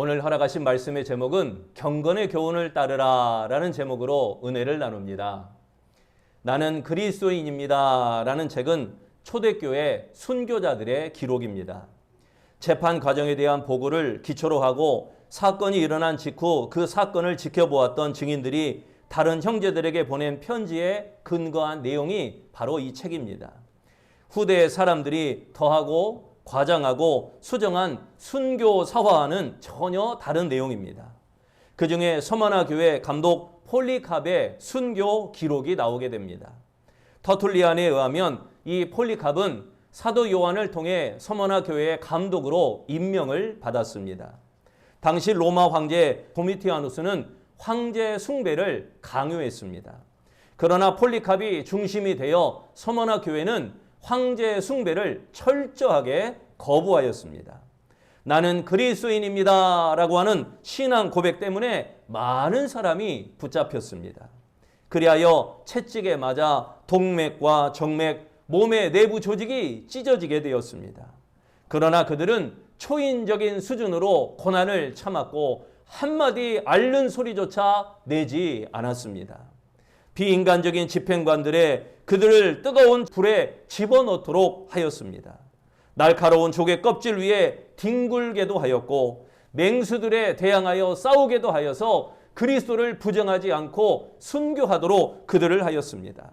오늘 허락하신 말씀의 제목은 경건의 교훈을 따르라 라는 제목으로 은혜를 나눕니다. 나는 그리스도인입니다 라는 책은 초대교회 순교자들의 기록입니다. 재판 과정에 대한 보고를 기초로 하고 사건이 일어난 직후 그 사건을 지켜보았던 증인들이 다른 형제들에게 보낸 편지에 근거한 내용이 바로 이 책입니다. 후대의 사람들이 더하고 과장하고 수정한 순교 사화와는 전혀 다른 내용입니다. 그 중에 서머나 교회 감독 폴리캅의 순교 기록이 나오게 됩니다. 터툴리안에 의하면 이 폴리캅은 사도 요한을 통해 서머나 교회의 감독으로 임명을 받았습니다. 당시 로마 황제 도미티아누스는 황제 숭배를 강요했습니다. 그러나 폴리캅이 중심이 되어 서머나 교회는 황제 숭배를 철저하게 거부하였습니다. 나는 그리스도인입니다 라고 하는 신앙 고백 때문에 많은 사람이 붙잡혔습니다. 그리하여 채찍에 맞아 동맥과 정맥, 몸의 내부 조직이 찢어지게 되었습니다. 그러나 그들은 초인적인 수준으로 고난을 참았고 한마디 앓는 소리조차 내지 않았습니다. 비인간적인 집행관들의 그들을 뜨거운 불에 집어넣도록 하였습니다. 날카로운 조개 껍질 위에 뒹굴게도 하였고 맹수들에 대항하여 싸우게도 하여서 그리스도를 부정하지 않고 순교하도록 그들을 하였습니다.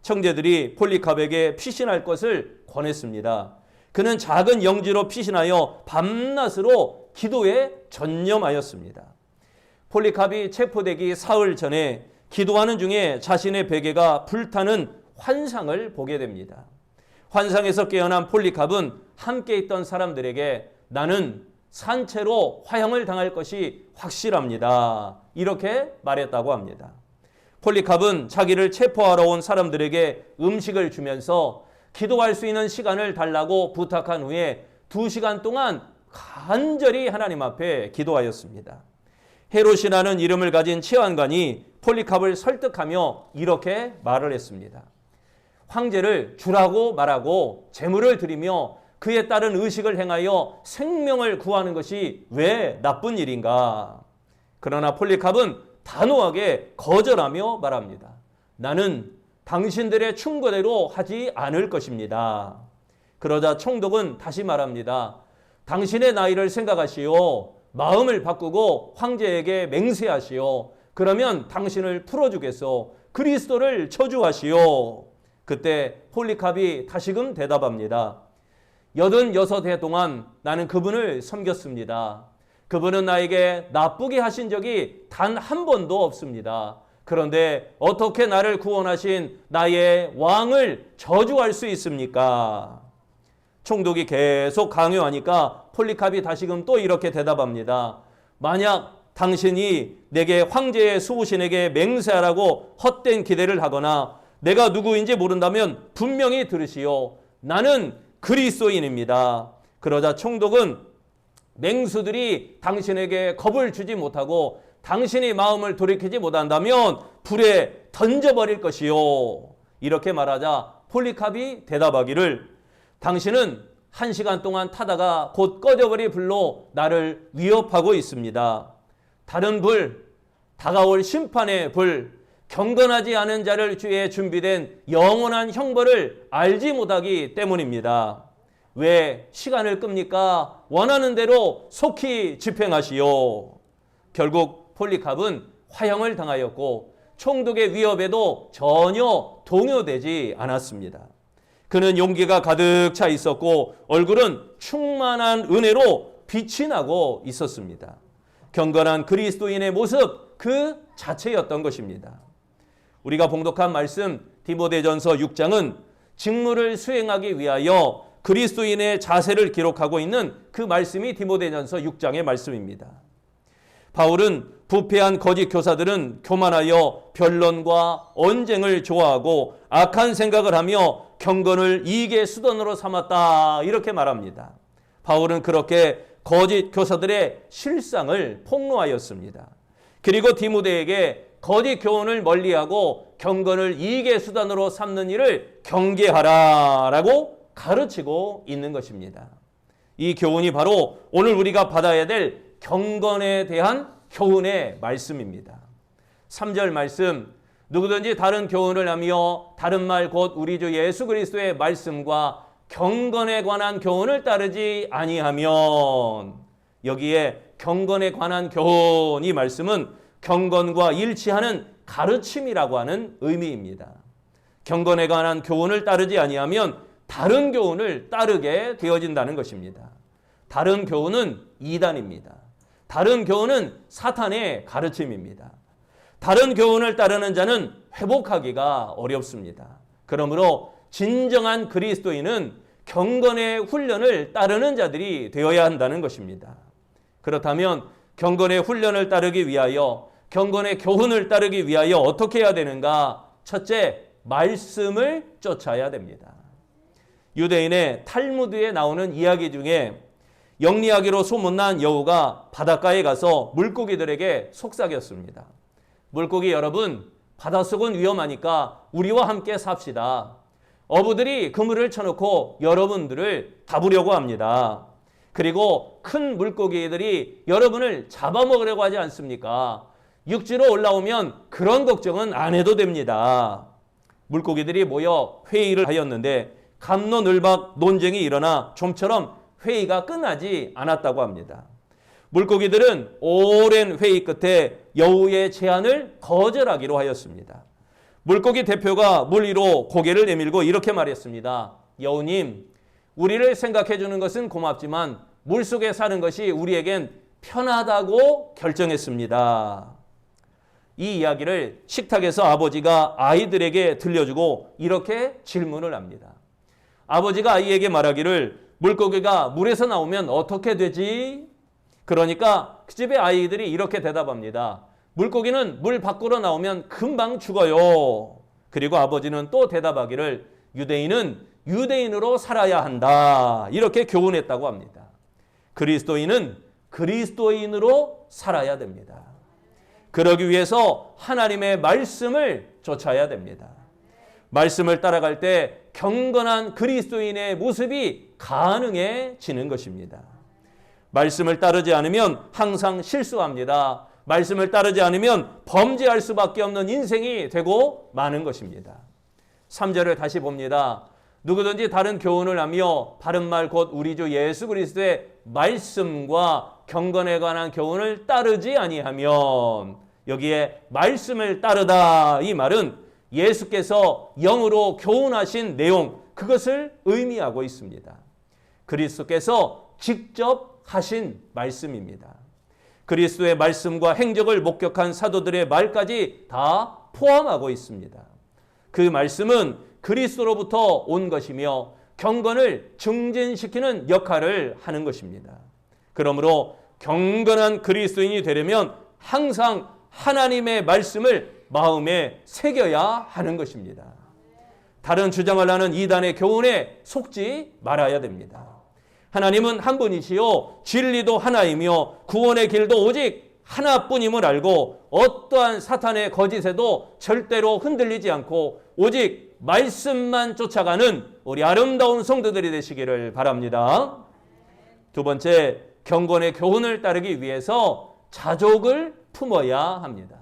형제들이 폴리캅에게 피신할 것을 권했습니다. 그는 작은 영지로 피신하여 밤낮으로 기도에 전념하였습니다. 폴리캅이 체포되기 사흘 전에 기도하는 중에 자신의 베개가 불타는 환상을 보게 됩니다. 환상에서 깨어난 폴리캅은 함께 있던 사람들에게 나는 산채로 화형을 당할 것이 확실합니다. 이렇게 말했다고 합니다. 폴리캅은 자기를 체포하러 온 사람들에게 음식을 주면서 기도할 수 있는 시간을 달라고 부탁한 후에 2시간 동안 간절히 하나님 앞에 기도하였습니다. 헤롯이라는 이름을 가진 치안관이 폴리캅을 설득하며 이렇게 말을 했습니다. 황제를 주라고 말하고 제물을 드리며 그에 따른 의식을 행하여 생명을 구하는 것이 왜 나쁜 일인가? 그러나 폴리캅은 단호하게 거절하며 말합니다. 나는 당신들의 충고대로 하지 않을 것입니다. 그러자 총독은 다시 말합니다. 당신의 나이를 생각하시오. 마음을 바꾸고 황제에게 맹세하시오. 그러면 당신을 풀어주겠소. 그리스도를 저주하시오. 그때 폴리캅이 다시금 대답합니다. 86해 동안 나는 그분을 섬겼습니다. 그분은 나에게 나쁘게 하신 적이 단 한 번도 없습니다. 그런데 어떻게 나를 구원하신 나의 왕을 저주할 수 있습니까? 총독이 계속 강요하니까 폴리캅이 다시금 또 이렇게 대답합니다. 만약 당신이 내게 황제의 수호신에게 맹세하라고 헛된 기대를 하거나 내가 누구인지 모른다면 분명히 들으시오. 나는 그리스도인입니다. 그러자 총독은 맹수들이 당신에게 겁을 주지 못하고 당신이 마음을 돌이키지 못한다면 불에 던져버릴 것이요. 이렇게 말하자 폴리캅이 대답하기를 당신은 1시간 동안 타다가 곧 꺼져버릴 불로 나를 위협하고 있습니다. 다른 불, 다가올 심판의 불, 경건하지 않은 자를 위해 준비된 영원한 형벌을 알지 못하기 때문입니다. 왜 시간을 끕니까? 원하는 대로 속히 집행하시오. 결국 폴리캅은 화형을 당하였고 총독의 위협에도 전혀 동요되지 않았습니다. 그는 용기가 가득 차 있었고 얼굴은 충만한 은혜로 빛이 나고 있었습니다. 경건한 그리스도인의 모습 그 자체였던 것입니다. 우리가 봉독한 말씀 디모데전서 6장은 직무를 수행하기 위하여 그리스도인의 자세를 기록하고 있는 그 말씀이 디모데전서 6장의 말씀입니다. 바울은 부패한 거짓 교사들은 교만하여 변론과 언쟁을 좋아하고 악한 생각을 하며 경건을 이익의 수단으로 삼았다 이렇게 말합니다. 바울은 그렇게 거짓 교사들의 실상을 폭로하였습니다. 그리고 디모데에게 거짓 교훈을 멀리하고 경건을 이익의 수단으로 삼는 일을 경계하라라고 가르치고 있는 것입니다. 이 교훈이 바로 오늘 우리가 받아야 될 경건에 대한 교훈의 말씀입니다. 3절 말씀, 누구든지 다른 교훈을 하며 다른 말 곧 우리 주 예수 그리스도의 말씀과 경건에 관한 교훈을 따르지 아니하면, 여기에 경건에 관한 교훈, 이 말씀은 경건과 일치하는 가르침이라고 하는 의미입니다. 경건에 관한 교훈을 따르지 아니하면 다른 교훈을 따르게 되어진다는 것입니다. 다른 교훈은 이단입니다. 다른 교훈은 사탄의 가르침입니다. 다른 교훈을 따르는 자는 회복하기가 어렵습니다. 그러므로 진정한 그리스도인은 경건의 훈련을 따르는 자들이 되어야 한다는 것입니다. 그렇다면 경건의 훈련을 따르기 위하여, 경건의 교훈을 따르기 위하여 어떻게 해야 되는가? 첫째, 말씀을 쫓아야 됩니다. 유대인의 탈무드에 나오는 이야기 중에 영리하기로 소문난 여우가 바닷가에 가서 물고기들에게 속삭였습니다. 물고기 여러분, 바닷속은 위험하니까 우리와 함께 삽시다. 어부들이 그물을 쳐놓고 여러분들을 잡으려고 합니다. 그리고 큰 물고기들이 여러분을 잡아먹으려고 하지 않습니까? 육지로 올라오면 그런 걱정은 안 해도 됩니다. 물고기들이 모여 회의를 하였는데 갑론을박 논쟁이 일어나 좀처럼 회의가 끝나지 않았다고 합니다. 물고기들은 오랜 회의 끝에 여우의 제안을 거절하기로 하였습니다. 물고기 대표가 물 위로 고개를 내밀고 이렇게 말했습니다. 여우님, 우리를 생각해 주는 것은 고맙지만 물속에 사는 것이 우리에겐 편하다고 결정했습니다. 이 이야기를 식탁에서 아버지가 아이들에게 들려주고 이렇게 질문을 합니다. 아버지가 아이에게 말하기를, 물고기가 물에서 나오면 어떻게 되지? 그러니까 그 집의 아이들이 이렇게 대답합니다. 물고기는 물 밖으로 나오면 금방 죽어요. 그리고 아버지는 또 대답하기를, 유대인은 유대인으로 살아야 한다. 이렇게 교훈했다고 합니다. 그리스도인은 그리스도인으로 살아야 됩니다. 그러기 위해서 하나님의 말씀을 쫓아야 됩니다. 말씀을 따라갈 때 경건한 그리스도인의 모습이 가능해지는 것입니다. 말씀을 따르지 않으면 항상 실수합니다. 말씀을 따르지 않으면 범죄할 수밖에 없는 인생이 되고 마는 것입니다. 3절을 다시 봅니다. 누구든지 다른 교훈을 하며 바른 말 곧 우리 주 예수 그리스도의 말씀과 경건에 관한 교훈을 따르지 아니하면, 여기에 말씀을 따르다, 이 말은 예수께서 영으로 교훈하신 내용, 그것을 의미하고 있습니다. 그리스도께서 직접 하신 말씀입니다. 그리스도의 말씀과 행적을 목격한 사도들의 말까지 다 포함하고 있습니다. 그 말씀은 그리스도로부터 온 것이며 경건을 증진시키는 역할을 하는 것입니다. 그러므로 경건한 그리스도인이 되려면 항상 하나님의 말씀을 마음에 새겨야 하는 것입니다. 다른 주장을 하는 이단의 교훈에 속지 말아야 됩니다. 하나님은 한 분이시요 진리도 하나이며 구원의 길도 오직 하나뿐임을 알고 어떠한 사탄의 거짓에도 절대로 흔들리지 않고 오직 말씀만 쫓아가는 우리 아름다운 성도들이 되시기를 바랍니다. 두 번째, 경건의 교훈을 따르기 위해서 자족을 품어야 합니다.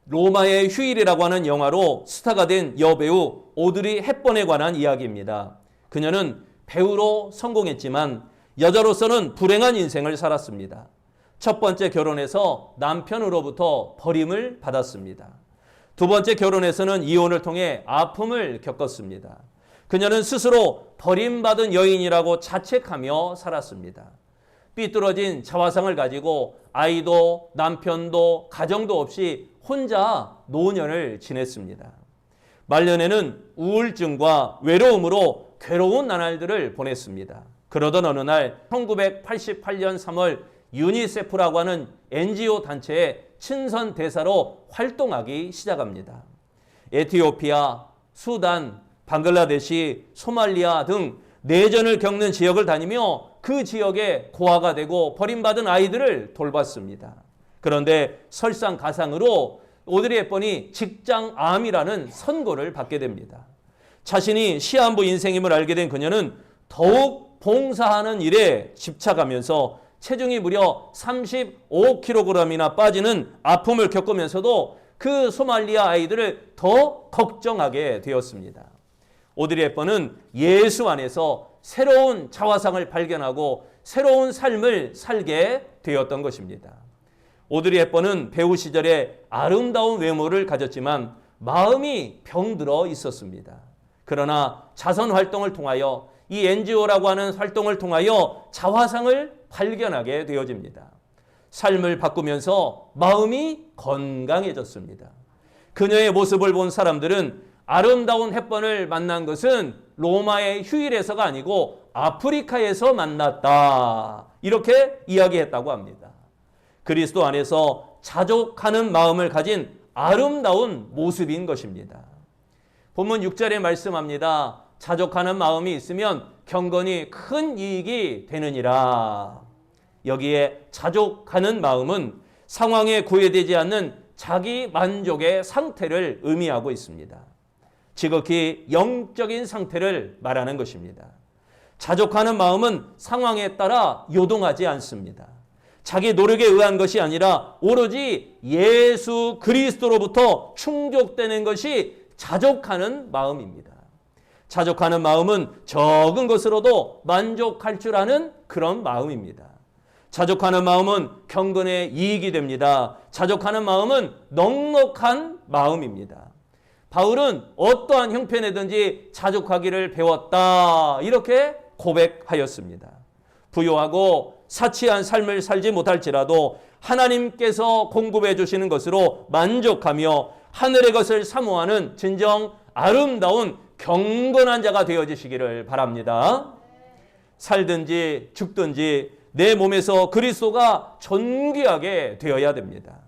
로마의 휴일이라고 하는 영화로 스타가 된 여배우 오드리 헵번에 관한 이야기입니다. 그녀는 배우로 성공했지만 여자로서는 불행한 인생을 살았습니다. 첫 번째 결혼에서 남편으로부터 버림을 받았습니다. 두 번째 결혼에서는 이혼을 통해 아픔을 겪었습니다. 그녀는 스스로 버림받은 여인이라고 자책하며 살았습니다. 삐뚤어진 자화상을 가지고 아이도 남편도 가정도 없이 혼자 노년을 지냈습니다. 말년에는 우울증과 외로움으로 괴로운 나날들을 보냈습니다. 그러던 어느 날 1988년 3월 유니세프라고 하는 NGO 단체의 친선 대사로 활동하기 시작합니다. 에티오피아, 수단, 방글라데시, 소말리아 등 내전을 겪는 지역을 다니며 그 지역에 고아가 되고 버림받은 아이들을 돌봤습니다. 그런데 설상가상으로 오드리 헵번이 직장암이라는 선고를 받게 됩니다. 자신이 시한부 인생임을 알게 된 그녀는 더욱 봉사하는 일에 집착하면서 체중이 무려 35kg이나 빠지는 아픔을 겪으면서도 그 소말리아 아이들을 더 걱정하게 되었습니다. 오드리 헵번은 예수 안에서 새로운 자화상을 발견하고 새로운 삶을 살게 되었던 것입니다. 오드리 헵번은 배우 시절에 아름다운 외모를 가졌지만 마음이 병들어 있었습니다. 그러나 자선 활동을 통하여 이 NGO라고 하는 활동을 통하여 자화상을 발견하게 되어집니다. 삶을 바꾸면서 마음이 건강해졌습니다. 그녀의 모습을 본 사람들은 아름다운 헵번을 만난 것은 로마의 휴일에서가 아니고 아프리카에서 만났다. 이렇게 이야기했다고 합니다. 그리스도 안에서 자족하는 마음을 가진 아름다운 모습인 것입니다. 본문 6절에 말씀합니다. 자족하는 마음이 있으면 경건이 큰 이익이 되느니라. 여기에 자족하는 마음은 상황에 구애되지 않는 자기 만족의 상태를 의미하고 있습니다. 지극히 영적인 상태를 말하는 것입니다. 자족하는 마음은 상황에 따라 요동하지 않습니다. 자기 노력에 의한 것이 아니라 오로지 예수 그리스도로부터 충족되는 것이 자족하는 마음입니다. 자족하는 마음은 적은 것으로도 만족할 줄 아는 그런 마음입니다. 자족하는 마음은 경건에 이익이 됩니다. 자족하는 마음은 넉넉한 마음입니다. 바울은 어떠한 형편에든지 자족하기를 배웠다. 이렇게 고백하였습니다. 부유하고 사치한 삶을 살지 못할지라도 하나님께서 공급해 주시는 것으로 만족하며 하늘의 것을 사모하는 진정 아름다운 경건한 자가 되어지시기를 바랍니다. 살든지 죽든지 내 몸에서 그리스도가 존귀하게 되어야 됩니다.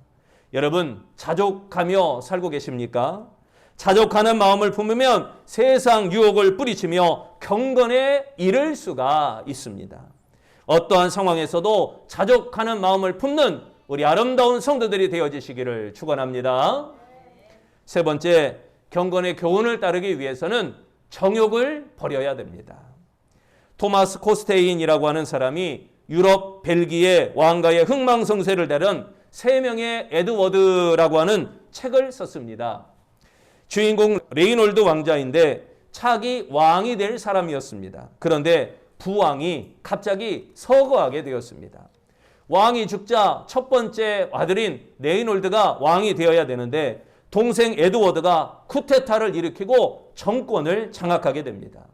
여러분, 자족하며 살고 계십니까? 자족하는 마음을 품으면 세상 유혹을 뿌리치며 경건에 이를 수가 있습니다. 어떠한 상황에서도 자족하는 마음을 품는 우리 아름다운 성도들이 되어지시기를 축원합니다. 세 번째, 경건의 교훈을 따르기 위해서는 정욕을 버려야 됩니다. 토마스 코스테인이라고 하는 사람이 유럽 벨기에 왕가의 흥망성쇠를 다룬 3명의 에드워드라고 하는 책을 썼습니다. 주인공 레이놀드 왕자인데 차기 왕이 될 사람이었습니다. 그런데 부왕이 갑자기 서거하게 되었습니다. 왕이 죽자 첫 번째 아들인 레이놀드가 왕이 되어야 되는데 동생 에드워드가 쿠데타를 일으키고 정권을 장악하게 됩니다.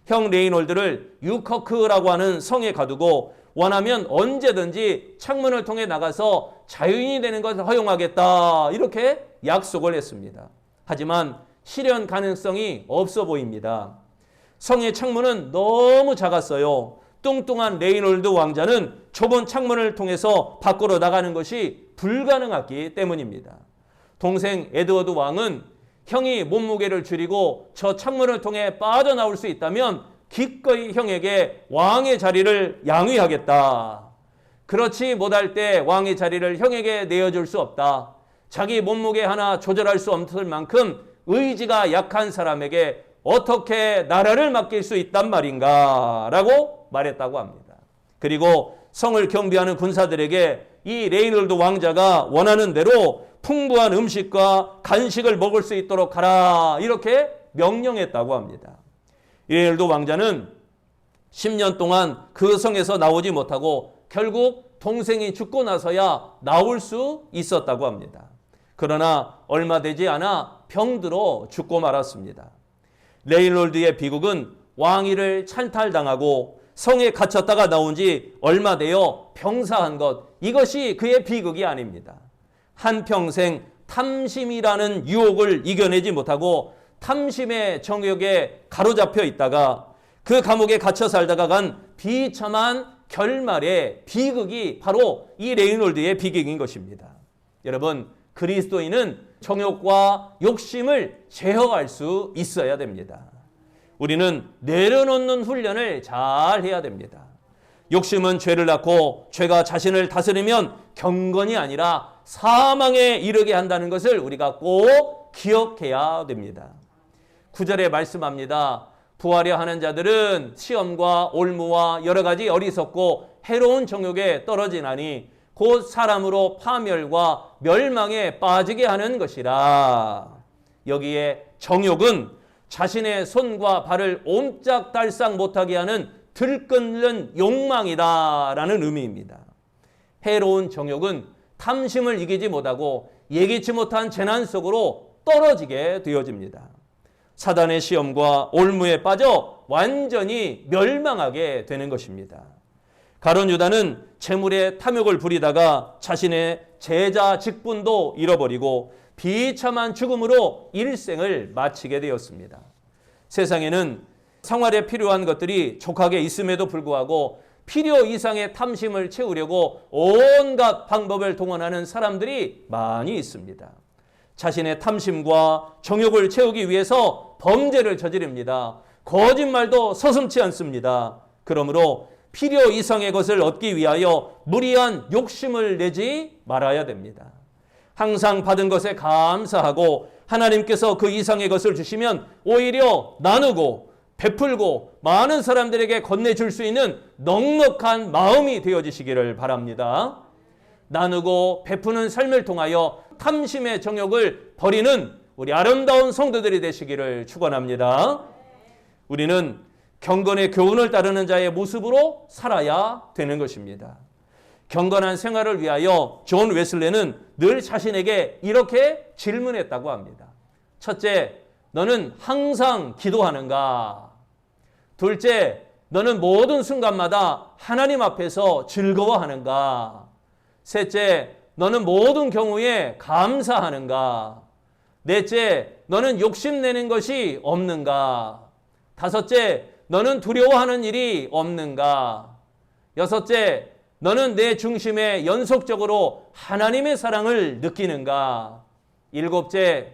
형 레이놀드를 유커크라고 하는 성에 가두고 원하면 언제든지 창문을 통해 나가서 자유인이 되는 것을 허용하겠다. 이렇게 약속을 했습니다. 하지만 실현 가능성이 없어 보입니다. 성의 창문은 너무 작았어요. 뚱뚱한 레이놀드 왕자는 좁은 창문을 통해서 밖으로 나가는 것이 불가능했기 때문입니다. 동생 에드워드 왕은 형이 몸무게를 줄이고 저 창문을 통해 빠져나올 수 있다면 기꺼이 형에게 왕의 자리를 양위하겠다. 그렇지 못할 때 왕의 자리를 형에게 내어줄 수 없다. 자기 몸무게 하나 조절할 수 없을 만큼 의지가 약한 사람에게 어떻게 나라를 맡길 수 있단 말인가 라고 말했다고 합니다. 그리고 성을 경비하는 군사들에게 이 레이놀드 왕자가 원하는 대로 풍부한 음식과 간식을 먹을 수 있도록 하라 이렇게 명령했다고 합니다. 레이놀드 왕자는 10년 동안 그 성에서 나오지 못하고 결국 동생이 죽고 나서야 나올 수 있었다고 합니다. 그러나 얼마 되지 않아 병들어 죽고 말았습니다. 레이놀드의 비극은 왕위를 찬탈당하고 성에 갇혔다가 나온 지 얼마 되어 병사한 것, 이것이 그의 비극이 아닙니다. 한평생 탐심이라는 유혹을 이겨내지 못하고 탐심의 정욕에 가로잡혀 있다가 그 감옥에 갇혀 살다가 간 비참한 결말의 비극이 바로 이 레이놀드의 비극인 것입니다. 여러분, 그리스도인은 정욕과 욕심을 제어할 수 있어야 됩니다. 우리는 내려놓는 훈련을 잘 해야 됩니다. 욕심은 죄를 낳고 죄가 자신을 다스리면 경건이 아니라 사망에 이르게 한다는 것을 우리가 꼭 기억해야 됩니다. 9절에 말씀합니다. 구하려 하는 자들은 시험과 올무와 여러 가지 어리석고 해로운 정욕에 떨어지나니 곧 사람으로 파멸과 멸망에 빠지게 하는 것이라. 여기에 정욕은 자신의 손과 발을 옴짝달싹 못하게 하는 들끓는 욕망이다라는 의미입니다. 해로운 정욕은 탐심을 이기지 못하고 예기치 못한 재난 속으로 떨어지게 되어집니다. 사단의 시험과 올무에 빠져 완전히 멸망하게 되는 것입니다. 가룟 유다는 재물에 탐욕을 부리다가 자신의 제자 직분도 잃어버리고 비참한 죽음으로 일생을 마치게 되었습니다. 세상에는 생활에 필요한 것들이 족하게 있음에도 불구하고 필요 이상의 탐심을 채우려고 온갖 방법을 동원하는 사람들이 많이 있습니다. 자신의 탐심과 정욕을 채우기 위해서 범죄를 저지릅니다. 거짓말도 서슴지 않습니다. 그러므로 필요 이상의 것을 얻기 위하여 무리한 욕심을 내지 말아야 됩니다. 항상 받은 것에 감사하고 하나님께서 그 이상의 것을 주시면 오히려 나누고 베풀고 많은 사람들에게 건네줄 수 있는 넉넉한 마음이 되어지시기를 바랍니다. 나누고 베푸는 삶을 통하여 탐심의 정욕을 버리는 우리 아름다운 성도들이 되시기를 축원합니다. 우리는 경건의 교훈을 따르는 자의 모습으로 살아야 되는 것입니다. 경건한 생활을 위하여 존 웨슬레는 늘 자신에게 이렇게 질문했다고 합니다. 첫째, 너는 항상 기도하는가? 둘째, 너는 모든 순간마다 하나님 앞에서 즐거워하는가? 셋째, 너는 모든 경우에 감사하는가? 넷째, 너는 욕심내는 것이 없는가? 다섯째, 너는 두려워하는 일이 없는가? 여섯째, 너는 내 중심에 연속적으로 하나님의 사랑을 느끼는가? 일곱째,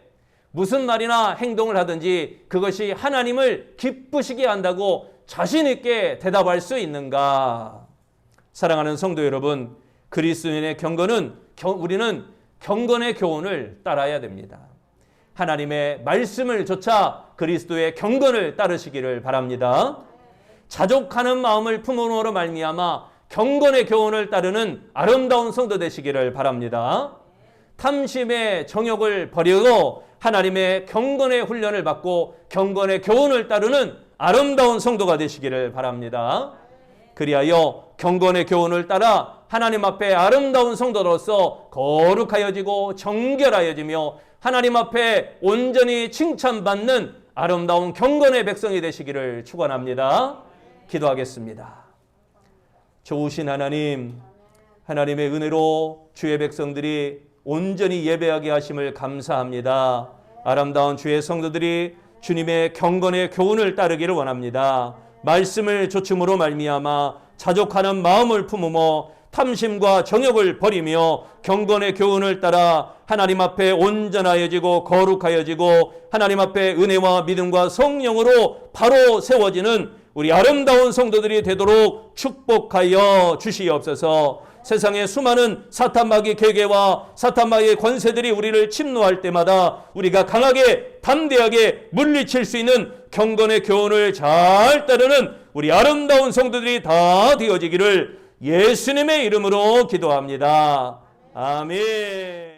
무슨 말이나 행동을 하든지 그것이 하나님을 기쁘시게 한다고 자신 있게 대답할 수 있는가? 사랑하는 성도 여러분, 그리스도인의 경건은 우리는 경건의 교훈을 따라야 됩니다. 하나님의 말씀을 조차 그리스도의 경건을 따르시기를 바랍니다. 자족하는 마음을 품음으로 말미암아 경건의 교훈을 따르는 아름다운 성도 되시기를 바랍니다. 탐심의 정욕을 버리고 하나님의 경건의 훈련을 받고 경건의 교훈을 따르는 아름다운 성도가 되시기를 바랍니다. 그리하여 경건의 교훈을 따라 하나님 앞에 아름다운 성도로서 거룩하여지고 정결하여지며 하나님 앞에 온전히 칭찬받는 아름다운 경건의 백성이 되시기를 축원합니다. 기도하겠습니다. 좋으신 하나님, 하나님의 은혜로 주의 백성들이 온전히 예배하게 하심을 감사합니다. 아름다운 주의 성도들이 주님의 경건의 교훈을 따르기를 원합니다. 말씀을 조춤으로 말미암아 자족하는 마음을 품으며 탐심과 정욕을 버리며 경건의 교훈을 따라 하나님 앞에 온전하여지고 거룩하여지고 하나님 앞에 은혜와 믿음과 성령으로 바로 세워지는 우리 아름다운 성도들이 되도록 축복하여 주시옵소서. 세상의 수많은 사탄마귀 계계와 사탄마귀의 권세들이 우리를 침노할 때마다 우리가 강하게 담대하게 물리칠 수 있는 경건의 교훈을 잘 따르는 우리 아름다운 성도들이 다 되어지기를 예수님의 이름으로 기도합니다. 아멘.